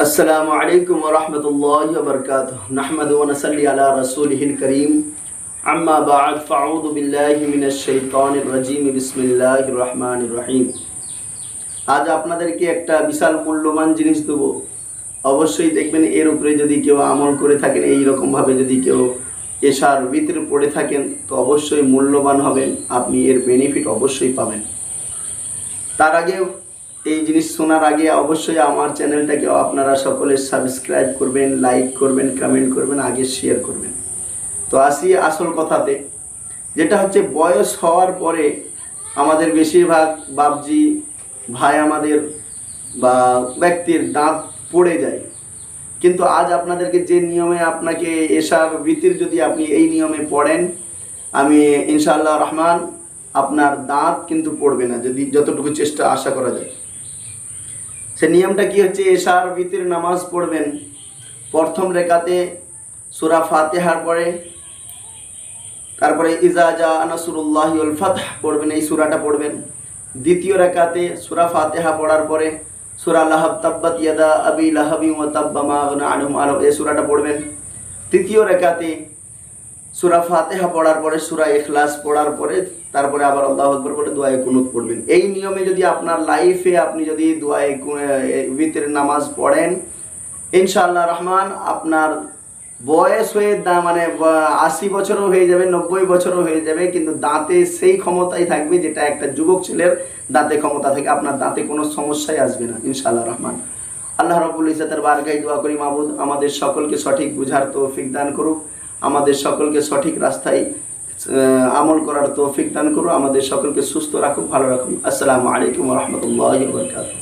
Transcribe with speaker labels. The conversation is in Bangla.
Speaker 1: अस्सलामु अलैकुम व रहमतुल्लाहि व बरकातुहू नहमदु व नसल्ली अला रसूलिहिल करीम अम्मा बाद फ़अऊज़ु बिल्लाहि मिनश शैतानिर रजीम बिस्मिल्लाहिर रहमानिर रहीम। आज আপনাদেরকে একটা বিশাল মূল্যবান জিনিস দেব। অবশ্যই দেখবেন এর উপরে যদি কেউ আমল করে থাকেন, এই রকম ভাবে যদি কেউ এশার ভিতর পড়ে থাকেন তো অবশ্যই মূল্যবান হবেন, আপনি এর বেনিফিট অবশ্যই পাবেন। তার আগে এই জিনিস শোনার আগে অবশ্যই আমার চ্যানেলটাকে আপনারা সকলে সাবস্ক্রাইব করবেন, লাইক করবেন, কমেন্ট করবেন, আগে শেয়ার করবেন। তো আসি আসল কথাতে, যেটা হচ্ছে বয়স হওয়ার পরে আমাদের বেশিরভাগ বাপজি ভাই আমাদের বা ব্যক্তির দাঁত পড়ে যায়। কিন্তু আজ আপনাদেরকে যে নিয়মে আপনাকে এশার ভিতর যদি আপনি এই নিয়মে পড়েন, আমি ইনশাআল্লাহ রহমান আপনার দাঁত কিন্তু পড়বে না, যদি যতটুকু চেষ্টা আশা করা যায়। সে নিয়মটা কি হচ্ছে, এশার ভিতর নামাজ পড়বেন, প্রথম রেকাতে সূরা ফাতিহার পরে, তারপরে ইজা জা নাসরুল্লাহি ওয়াল ফাতহ পড়বেন, এই সূরাটা পড়বেন। দ্বিতীয় রেকাতে সূরা ফাতিহা পড়ার পরে সূরা লাহাব তাব্বাত ইয়াদা আবি লাহাবি ওয়া তাব্বা মা আগনা আনহু মালু, এই সূরাটা পড়বেন। তৃতীয় রেকাতে সূরা ফাতিহা পড়ার পরে সূরা ইখলাস পড়ার পরে তারপরে আবার আল্লাহু আকবার বলে দোয়ায়ে কুনুত পড়বেন। এই নিয়মে যদি আপনার লাইফে আপনি যদি দোয়ায়ে ভিতর নামাজ পড়েন, ইনশাআল্লাহ রহমান আপনার বয়স হয়ে মানে 80 বছরও হয়ে যাবে, 90 বছরও হয়ে যাবে, কিন্তু দাঁতে সেই ক্ষমতাই থাকবে যেটা একটা যুবক ছেলের দাঁতে ক্ষমতা থাকে। আপনার দাঁতে কোনো সমস্যাই আসবে না ইনশাআল্লাহ রহমান। আল্লাহ রাব্বুল ইজ্জতের বারগাহে দোয়া করি, মাবুদ আমাদের সকলকে সঠিক বুঝার তৌফিক দান করুক, আমাদের সকলকে সঠিক রাস্তায় আমল করার তৌফিক দান করুক, আমাদের সকলকে সুস্থ রাখুক, ভালো রাখুক। আসসালামু আলাইকুম ওয়া রাহমাতুল্লাহি ওয়া বারাকাতুহু।